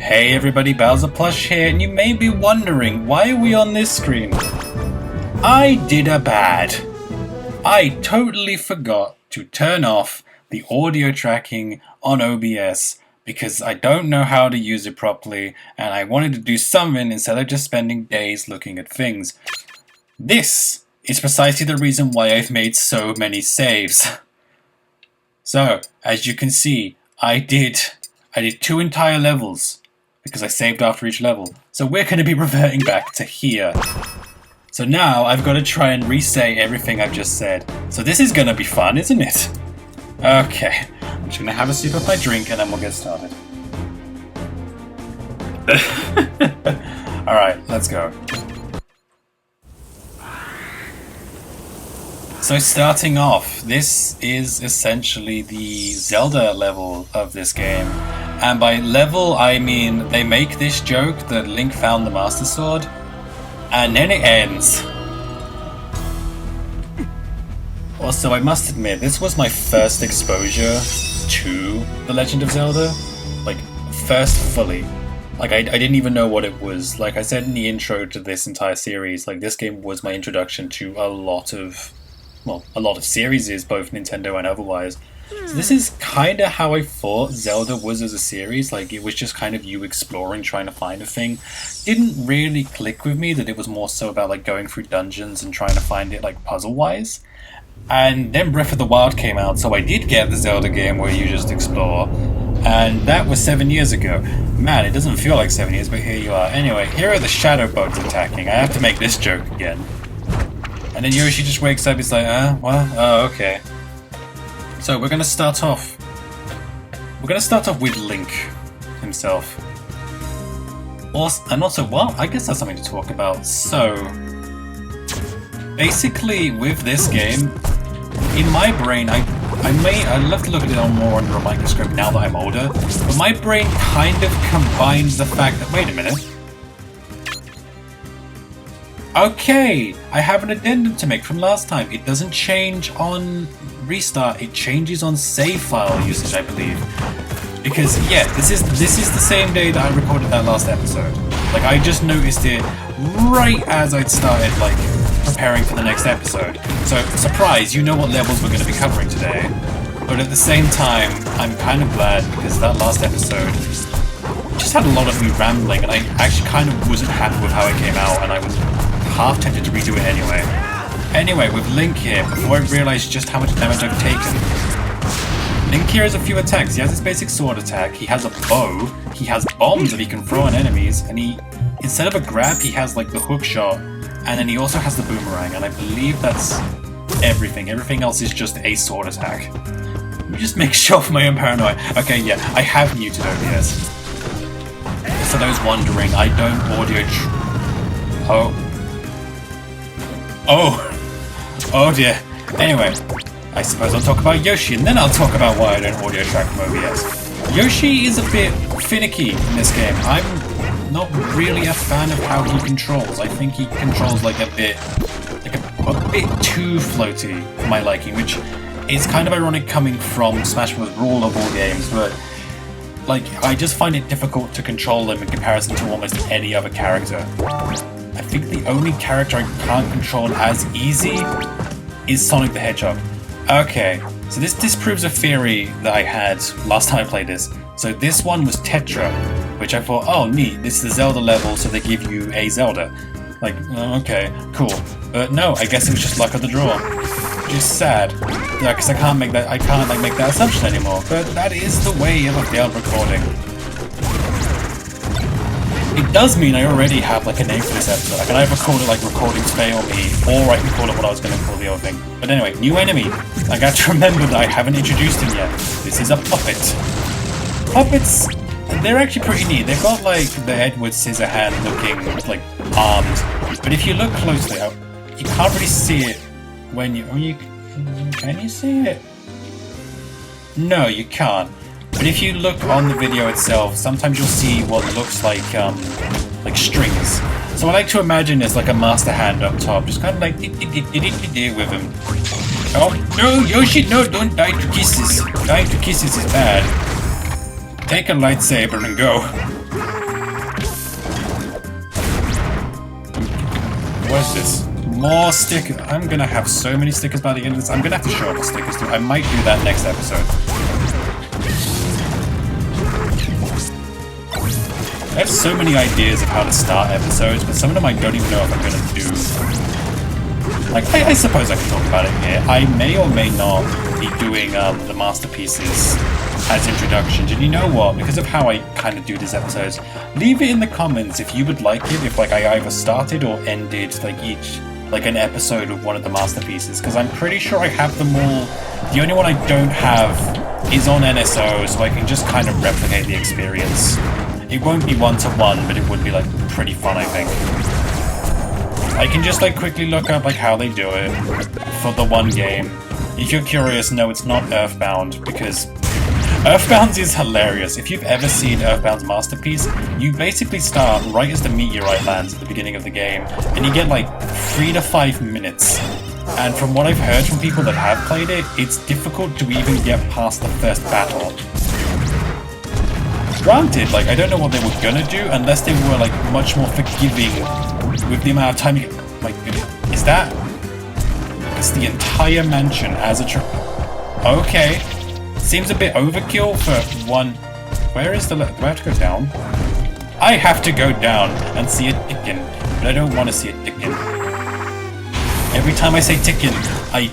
Hey everybody, BowserPlush here, and you may be wondering, why are we on this screen? I did a bad. I totally forgot to turn off the audio tracking on OBS because I don't know how to use it properly, and I wanted to do something instead of just spending days looking at things. This is precisely the reason why I've made so many saves. So, as you can see, I did 2 entire levels because I saved after each level. So we're going to be reverting back to here. So now I've got to try and re-say everything I've just said. So this is going to be fun, isn't it? Okay, I'm just going to have a sip of my drink and then we'll get started. Alright, let's go. So starting off, this is essentially the Zelda level of this game. And by level, I mean they make this joke that Link found the Master Sword, and then it ends. Also, I must admit, this was my first exposure to The Legend of Zelda. Like, first fully. Like, I didn't even know what it was. Like I said in the intro to this entire series, like, this game was my introduction to a lot of series, both Nintendo and otherwise. So this is kind of how I thought Zelda was as a series. Like, it was just kind of you exploring, trying to find a thing. Didn't really click with me that it was more so about like going through dungeons and trying to find it like puzzle-wise. And then Breath of the Wild came out, so I did get the Zelda game where you just explore. And that was 7 years ago. Man, it doesn't feel like 7 years, but here you are. Anyway, here are the shadow bugs attacking. I have to make this joke again. And then Yoshi just wakes up, he's like, oh, okay. So we're gonna start off with Link himself. Also, well, I guess that's something to talk about. So, basically with this game, in my brain, I'd love to look at it more under a microscope now that I'm older, but my brain kind of combines the fact that, wait a minute. Okay, I have an addendum to make from last time. It doesn't change on restart, it changes on save file usage, I believe. Because yeah, this is the same day that I recorded that last episode. Like, I just noticed it right as I'd started like preparing for the next episode. So surprise, you know what levels we're going to be covering today. But at the same time, I'm kind of glad because that last episode just had a lot of me rambling, and I actually kind of wasn't happy with how it came out, and I was half tempted to redo it anyway. Anyway, with Link here, before I realised just how much damage I've taken, Link here has a few attacks. He has his basic sword attack, he has a bow, he has bombs that he can throw on enemies, and instead of a grab, he has like the hook shot, and then he also has the boomerang, and I believe that's everything. Everything else is just a sword attack. Let me just make sure for my own paranoia. Okay, yeah, I have muted OBS. For those wondering, I don't audio Oh dear. Anyway, I suppose I'll talk about Yoshi, and then I'll talk about why I don't audio track from OBS. Yoshi is a bit finicky in this game. I'm not really a fan of how he controls. I think he controls like a bit too floaty for my liking, which is kind of ironic coming from Smash Bros. Brawl of all games, but like, I just find it difficult to control him in comparison to almost any other character. I think the only character I can't control as easy is Sonic the Hedgehog. Okay, so this disproves a theory that I had last time I played this. So this one was Tetra, which I thought, oh neat, this is a Zelda level, so they give you a Zelda. Like, okay, cool. But no, I guess it was just luck of the draw. Which is sad. Yeah, because I can't make that assumption anymore. But that is the way of a failed recording. It does mean I already have like a name for this episode. I can either call it like Recordings Fail Me, or I can call it what I was going to call the other thing. But anyway, new enemy. I got to remember that I haven't introduced him yet. This is a puppet. Puppets, they're actually pretty neat. They've got like the Edward Scissorhand looking like arms. But if you look closely, you can't really see it when can you see it? No, you can't. But if you look on the video itself, sometimes you'll see what looks like strings. So I like to imagine there's like a master hand up top, just kind of like with him. Oh no, Yoshi, no, don't die to kisses. Dying to kisses is bad. Take a lightsaber and go. What is this? More stickers. I'm gonna have so many stickers by the end of this. I'm gonna have to show up the stickers too. I might do that next episode. I have so many ideas of how to start episodes, but some of them I don't even know if I'm gonna do. Like, I suppose I can talk about it here. I may or may not be doing the masterpieces as introductions. And you know what? Because of how I kind of do these episodes, leave it in the comments if you would like it, if like I either started or ended like an episode of one of the masterpieces, because I'm pretty sure I have them all. The only one I don't have is on NSO, so I can just kind of replicate the experience. It won't be one-to-one, but it would be like pretty fun, I think. I can just like quickly look up like how they do it for the one game. If you're curious, no, it's not Earthbound, because Earthbound is hilarious. If you've ever seen Earthbound's masterpiece, you basically start right as the meteorite lands at the beginning of the game, and you get like 3 to 5 minutes. And from what I've heard from people that have played it, it's difficult to even get past the first battle. Granted, like, I don't know what they were gonna do unless they were like much more forgiving with the amount of time you get. Like, is that? It's the entire mansion as a okay. Seems a bit overkill for one. Where is the... Do I have to go down? I have to go down and see a tickin, but I don't want to see a tickin. Every time I say tickin, I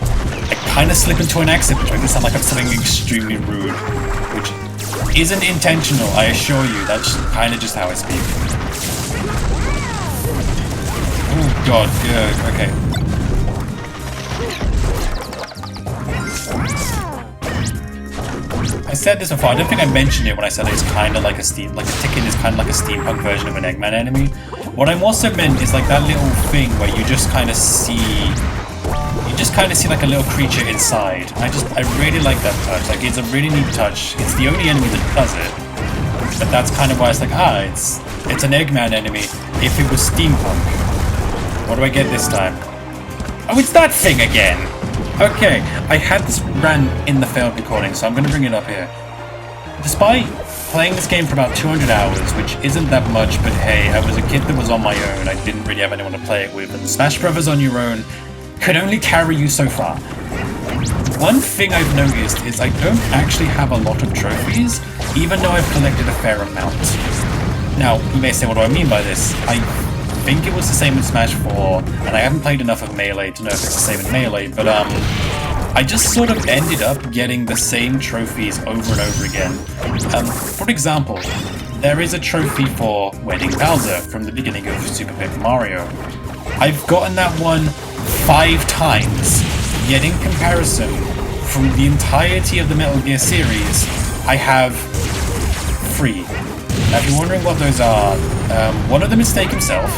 kind of slip into an accent which makes it sound like I'm saying extremely rude, which isn't intentional, I assure you. That's kind of just how I speak. Oh god, yeah, okay. I said this before, I don't think I mentioned it when I said it's kind of like a Tickin is kind of like a steampunk version of an Eggman enemy. What I'm also meant is like that little thing where you just kind of see like a little creature inside. I really like that touch. Like, it's a really neat touch. It's the only enemy that does it. But that's kind of why it's like, it's an Eggman enemy if it was steampunk. What do I get this time? Oh, it's that thing again! Okay, I had this rant in the failed recording, so I'm going to bring it up here. Despite playing this game for about 200 hours, which isn't that much, but hey, I was a kid that was on my own, I didn't really have anyone to play it with, and Smash Brothers on your own could only carry you so far. One thing I've noticed is I don't actually have a lot of trophies, even though I've collected a fair amount. Now, you may say, what do I mean by this? I think it was the same in Smash 4, and I haven't played enough of Melee to know if it's the same in Melee, but I just sort of ended up getting the same trophies over and over again. For example, there is a trophy for Wedding Bowser from the beginning of Super Paper Mario. I've gotten that one 5 times, yet in comparison, from the entirety of the Metal Gear series, I have 3. Now, if you're wondering what those are, one of them is Snake himself.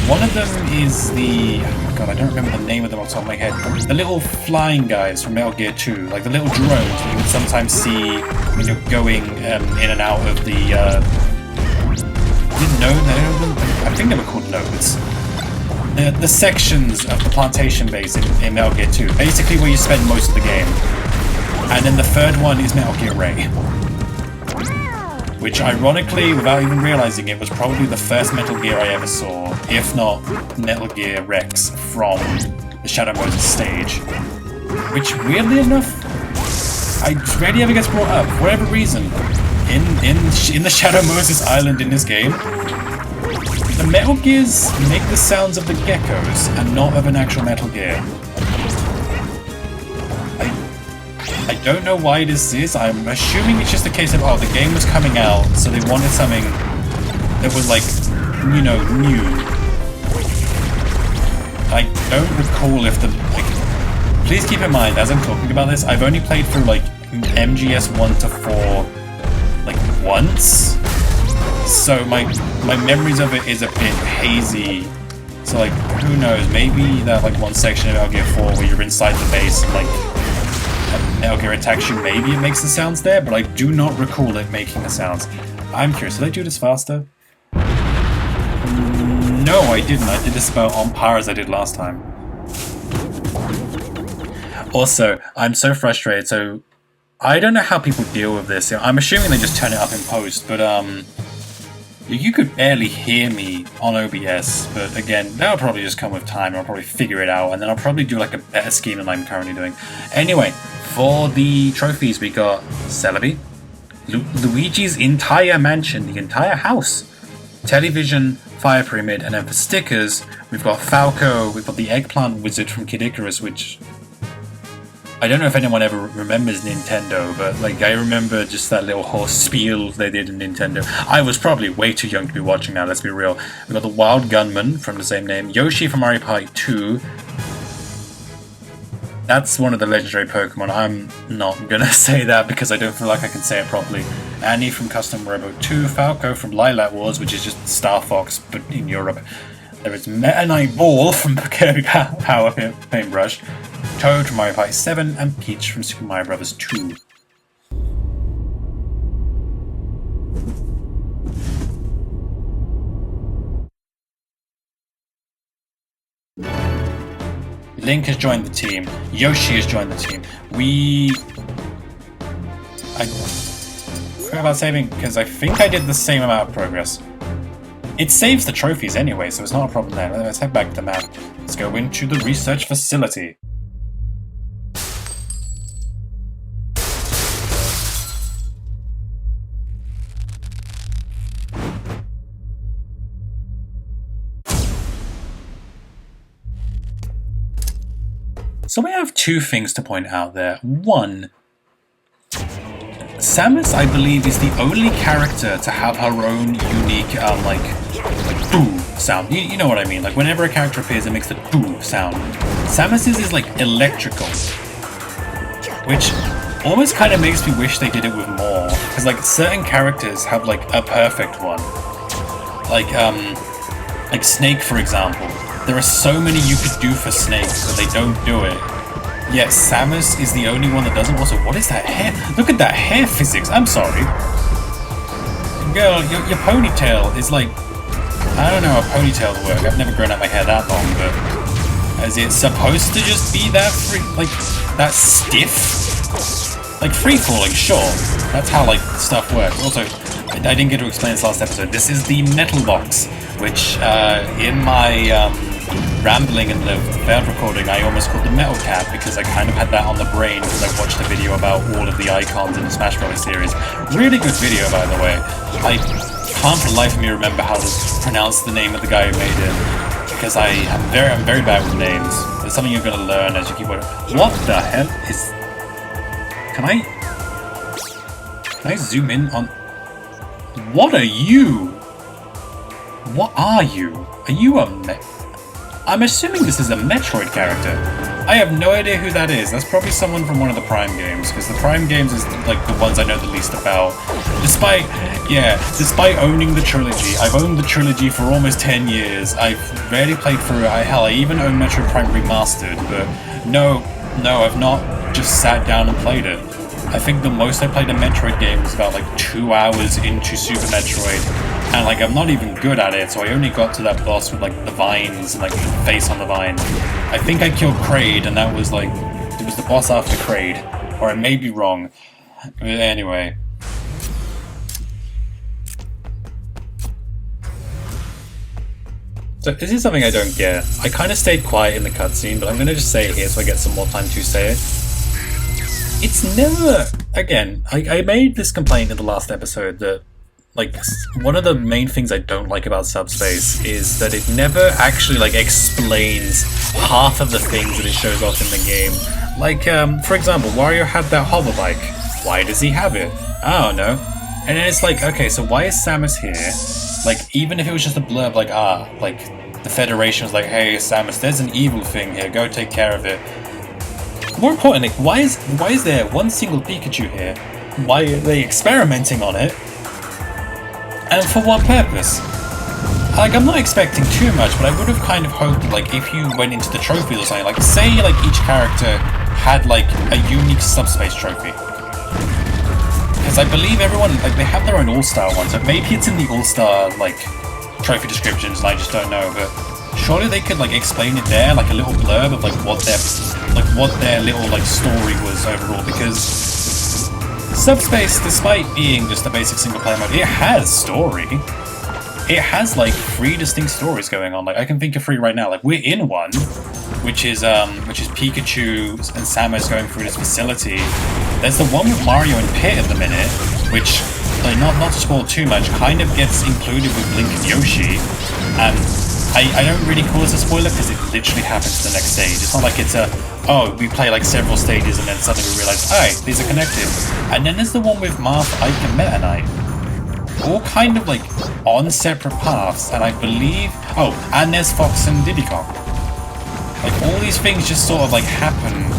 One of them is the... Oh god, I don't remember the name of them off the top of my head. The little flying guys from Metal Gear 2. Like the little drones that you can sometimes see when you're going in and out of the... I think they were called nodes. The sections of the plantation base in Metal Gear 2. Basically where you spend most of the game. And then the third one is Metal Gear Ray. Which, ironically, without even realizing it, was probably the first Metal Gear I ever saw, if not Metal Gear Rex from the Shadow Moses stage. Which, weirdly enough, I rarely ever gets brought up, for whatever reason. In the Shadow Moses island in this game, the Metal Gears make the sounds of the geckos and not of an actual Metal Gear. I don't know why this is. I'm assuming it's just a case of, oh, the game was coming out, so they wanted something that was, like, you know, new. I don't recall if the... Like, please keep in mind, as I'm talking about this, I've only played through, like, MGS 1 to 4, like, once. So my memories of it is a bit hazy. So, like, who knows, maybe that, like, one section of Metal Gear 4 where you're inside the base and, like, Metal Gear attacks you, maybe it makes the sounds there, but I do not recall it making the sounds. I'm curious, did I do this faster? No, I didn't. I did this about on par as I did last time. Also, I'm so frustrated, so I don't know how people deal with this. I'm assuming they just turn it up in post, but You could barely hear me on OBS, but again, that'll probably just come with time. I'll probably figure it out, and then I'll probably do like a better scheme than I'm currently doing. Anyway, for the trophies, we got Celebi, Luigi's entire mansion, the entire house, television, Fire Pyramid, and then for stickers, we've got Falco, we've got the Eggplant Wizard from Kid Icarus, which I don't know if anyone ever remembers Nintendo, but like I remember just that little horse spiel they did in Nintendo. I was probably way too young to be watching now, let's be real. We got the Wild Gunman from the same name, Yoshi from Mario Party 2. That's one of the legendary Pokemon. I'm not gonna say that because I don't feel like I can say it properly. Annie from Custom Robo 2, Falco from Lilac Wars, which is just Star Fox but in Europe. There is Meta Knight Ball from Kirby Power Paintbrush, Toad from Mario Party 7, and Peach from Super Mario Bros. 2. Link has joined the team. Yoshi has joined the team. I forgot about saving because I think I did the same amount of progress. It saves the trophies anyway, so it's not a problem there. Let's head back to the map. Let's go into the research facility. So we have two things to point out there. One, Samus, I believe, is the only character to have her own unique, like doo sound. You know what I mean? Like, whenever a character appears, it makes the doo sound. Samus's is, like, electrical. Which almost kind of makes me wish they did it with more. Because, like, certain characters have, like, a perfect one. Like Snake, for example. There are so many you could do for Snake, but they don't do it. Yet Samus is the only one that doesn't. Also, what is that hair? Look at that hair physics. I'm sorry. Girl, your ponytail is like... I don't know how ponytails work. I've never grown out my hair that long, but... Is it supposed to just be that that stiff? Like free-falling, sure. That's how, like, stuff works. Also, I didn't get to explain this last episode. This is the metal box, which, in my, rambling in the failed recording, I almost called the Metal Cat because I kind of had that on the brain because I watched a video about all of the icons in the Smash Bros. Series. Really good video, by the way. I can't for the life of me remember how to pronounce the name of the guy who made it because I'm very bad with names. It's something you're gonna learn as you keep working. What the hell is? Can I zoom in on? What are you? What are you? Are you a I'm assuming this is a Metroid character. I have no idea who that is. That's probably someone from one of the Prime games, because the Prime games is like the ones I know the least about. Despite owning the trilogy, I've owned the trilogy for almost 10 years. I've rarely played through it. Hell, I even own Metroid Prime Remastered, but no, I've not just sat down and played it. I think the most I played a Metroid game was about like 2 hours into Super Metroid. And like I'm not even good at it, so I only got to that boss with like the vines and like the face on the vine. I think I killed Kraid, and that was like it was the boss after Kraid, or I may be wrong. But anyway. So this is something I don't get. I kind of stayed quiet in the cutscene, but I'm gonna just say it here so I get some more time to say it. It's never again. I made this complaint in the last episode that. Like, one of the main things I don't like about Subspace is that it never actually, like, explains half of the things that it shows off in the game. Like, for example, Wario had that hover bike. Why does he have it? I don't know. And then it's like, okay, so why is Samus here? Like, even if it was just a blurb, like, the Federation was like, hey, Samus, there's an evil thing here, go take care of it. More importantly, why is there one single Pikachu here? Why are they experimenting on it? And for what purpose? Like, I'm not expecting too much, but I would have kind of hoped that, like, if you went into the trophies or something, like, say, like, each character had, like, a unique Subspace trophy. Because I believe everyone, like, they have their own All-Star one, so maybe it's in the All-Star, like, trophy descriptions, and I just don't know, but surely they could, like, explain it there, like, a little blurb of, like, what their little, like, story was overall, because Subspace, despite being just a basic single-player mode, it has story. it has like 3 distinct stories going on. Like I can think of 3 right now. Like we're in one, which is Pikachu and Samus going through this facility. There's the one with Mario and Pit at the minute, which, like, not to spoil too much, kind of gets included with Link and Yoshi. And I don't really call this a spoiler because it literally happens to the next stage. It's not like it's oh, we play like several stages and then suddenly we realize, hey, these are connected. And then there's the one with Marth, Ike, and Meta Knight. All kind of like on separate paths, and I believe, oh, and there's Fox and Diddy Kong. Like all these things just sort of like happen,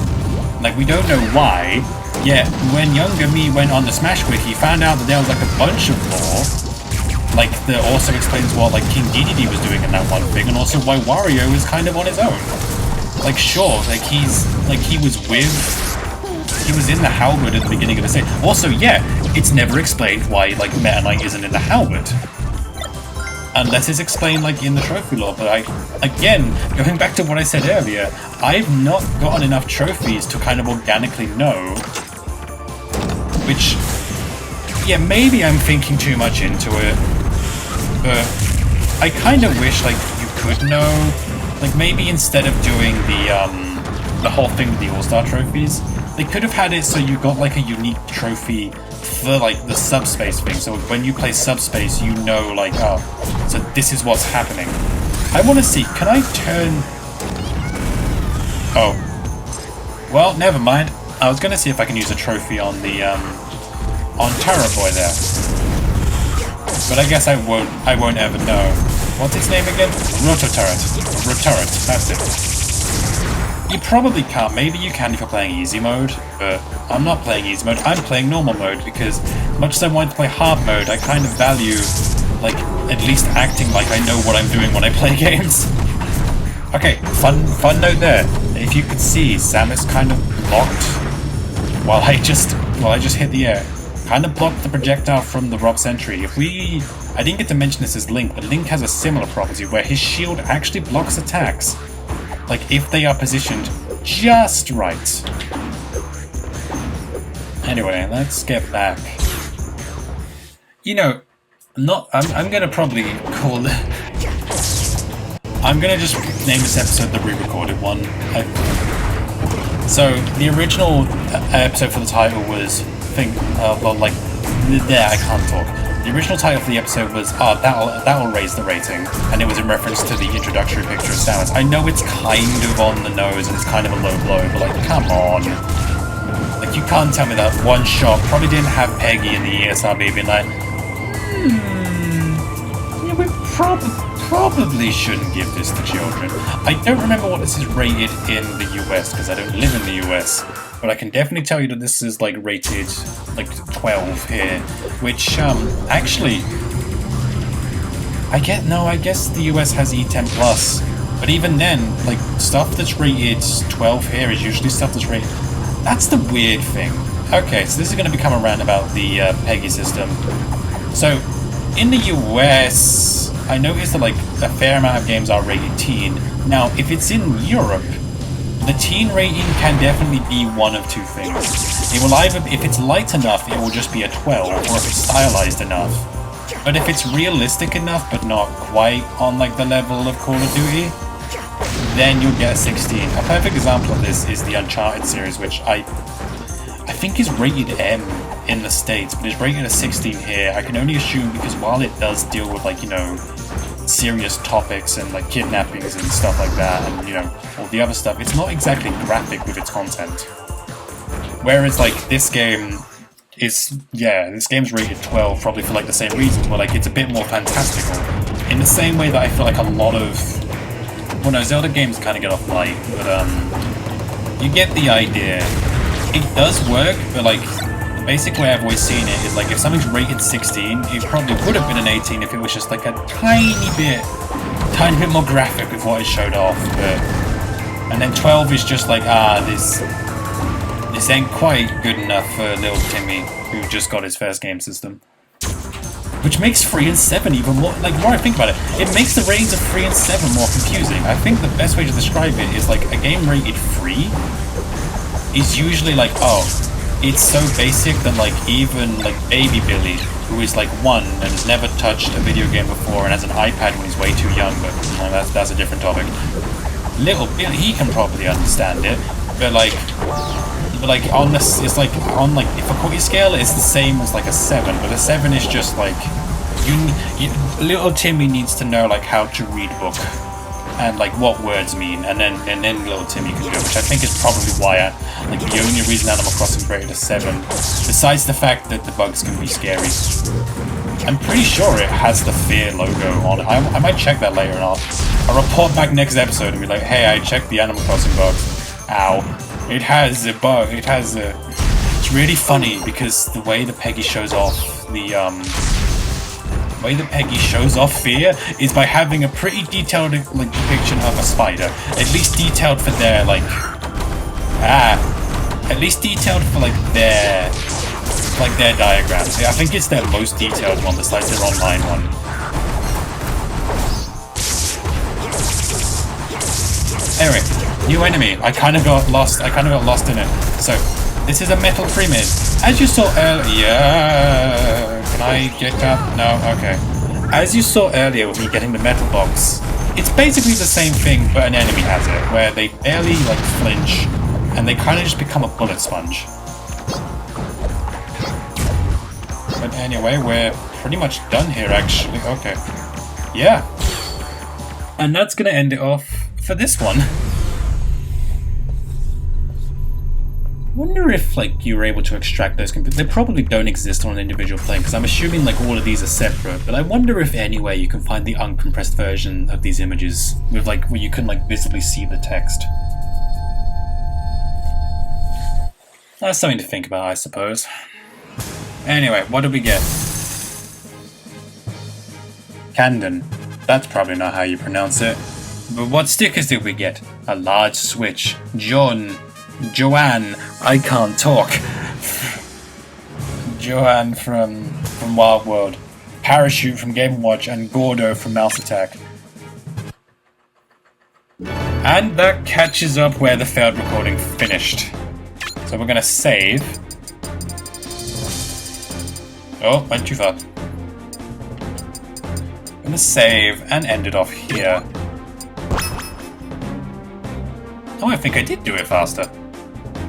like we don't know why. Yet when younger me went on the Smash Wiki, he found out that there was like a bunch of lore, like that also explains what like King Dedede was doing in that one thing, and also why Wario is kind of on his own. Like sure, like he was in the Halberd at the beginning of the stage. Also, yeah, it's never explained why like Meta Knight isn't in the Halberd. Unless it's explained like in the trophy lore, but again, going back to what I said earlier, I've not gotten enough trophies to kind of organically know. Which, yeah, maybe I'm thinking too much into it, but I kind of wish like you could know, like maybe instead of doing the whole thing with the All-Star trophies, they could have had it so you got like a unique trophy for like the subspace thing, so when you play subspace you know like, oh, so this is what's happening. I want to see, can I turn... Oh. Well, never mind. I was going to see if I can use a trophy on the, on Turret Boy there. But I guess I won't ever know. What's its name again? Rototurret. Roturret, that's it. You probably can't. Maybe you can if you're playing easy mode, but I'm not playing easy mode. I'm playing normal mode because much as I want to play hard mode, I kind of value, like, at least acting like I know what I'm doing when I play games. Okay, fun note there. If you could see, Samus kind of blocked while I just hit the air. Kind of blocked the projectile from the Rock Sentry. I didn't get to mention this as Link, but Link has a similar property where his shield actually blocks attacks. Like, if they are positioned just right. Anyway, let's get back. You know, I'm gonna probably call it... I'm gonna just name this episode the re-recorded one. So, the original episode for the title was... I can't talk. The original title for the episode was, that'll raise the rating, and it was in reference to the introductory picture of Samus. I know it's kind of on the nose and it's kind of a low blow, but like, come on. Like, you can't tell me that one shot probably didn't have Peggy in the ESRB being like, yeah, we probably shouldn't give this to children. I don't remember what this is rated in the US, because I don't live in the US. But I can definitely tell you that this is like rated like 12 here, which actually I guess the US has E10 plus, but even then, like stuff that's rated 12 here is usually stuff that's rated. That's the weird thing. Okay, so this is going to become a rant about the PEGI system. So in the US, I noticed that like a fair amount of games are rated teen. Now, if it's in Europe, the teen rating can definitely be one of two things. It will either, if it's light enough, it will just be a 12, or if it's stylized enough. But if it's realistic enough, but not quite on like the level of Call of Duty, then you'll get a 16. A perfect example of this is the Uncharted series, which I think is rated M in the States, but it's rated a 16 here. I can only assume because while it does deal with like, you know, serious topics and like kidnappings and stuff like that, and you know, all the other stuff, it's not exactly graphic with its content. Whereas like this game is, yeah, this game's rated 12 probably for like the same reasons, where like it's a bit more fantastical. In the same way that I feel like a lot of, well no, Zelda games kind of get off light, but you get the idea. It does work, but like the basic way I've always seen it is like if something's rated 16, it probably would have been an 18 if it was just like a tiny bit more graphic with what it showed off. But, and then 12 is just like, this ain't quite good enough for little Timmy who just got his first game system. Which makes 3 and 7 even more, like, the more I think about it, it makes the ratings of 3 and 7 more confusing. I think the best way to describe it is like a game rated 3 is usually like, oh, it's so basic that like even like Baby Billy who is like 1 and has never touched a video game before and has an iPad when he's way too young, but that's a different topic. Little Bill, he can probably understand it, but like on this, it's like on like difficulty scale, it's the same as like a 7, but a 7 is just like little Timmy needs to know like how to read book and like what words mean, and then little Timmy can do it, which I think is probably why like the only reason Animal Crossing rated a 7, besides the fact that the bugs can be scary. I'm pretty sure it has the Fear logo on it. I might check that later, and I'll report back next episode and be like, hey, I checked the Animal Crossing bugs. Ow. It has a bug. It's really funny because the way that Peggy shows off Fear is by having a pretty detailed like depiction of a spider. At least detailed for their like their diagrams. I think it's their most detailed one besides their online one. Anyway, new enemy. I kind of got lost in it. So, this is a metal pyramid. As you saw earlier, can I get up? No, okay. As you saw earlier with me getting the metal box, it's basically the same thing, but an enemy has it, where they barely like flinch, and they kind of just become a bullet sponge. But anyway, we're pretty much done here, actually. Okay. Yeah. And that's gonna end it off for this one. Wonder if like you were able to extract those computers. They probably don't exist on an individual plane because I'm assuming like all of these are separate, but I wonder if anywhere you can find the uncompressed version of these images with like where you can like visibly see the text. That's something to think about, I suppose. Anyway, what did we get? Camden. That's probably not how you pronounce it. But what stickers did we get? A large switch. Joanne, I can't talk. Joanne from Wild World. Parachute from Game & Watch, and Gordo from Mouse Attack. And that catches up where the failed recording finished. So we're gonna save. Oh, went too far. I'm gonna save and end it off here. Oh, I think I did do it faster.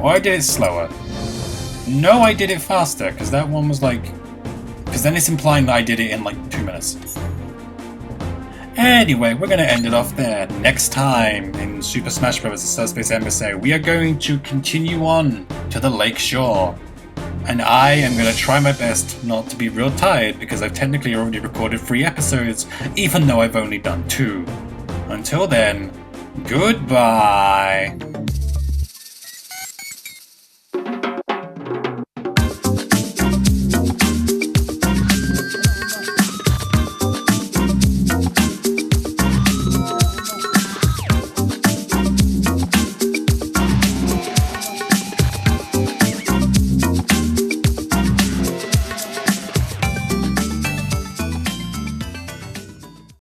Or I did it slower. No, I did it faster, because that one was like... Because then it's implying that I did it in like 2 minutes. Anyway, we're going to end it off there. Next time in Super Smash Bros. The Subspace Embassy, we are going to continue on to the Lake Shore. And I am going to try my best not to be real tired, because I've technically already recorded 3 episodes, even though I've only done 2. Until then, goodbye!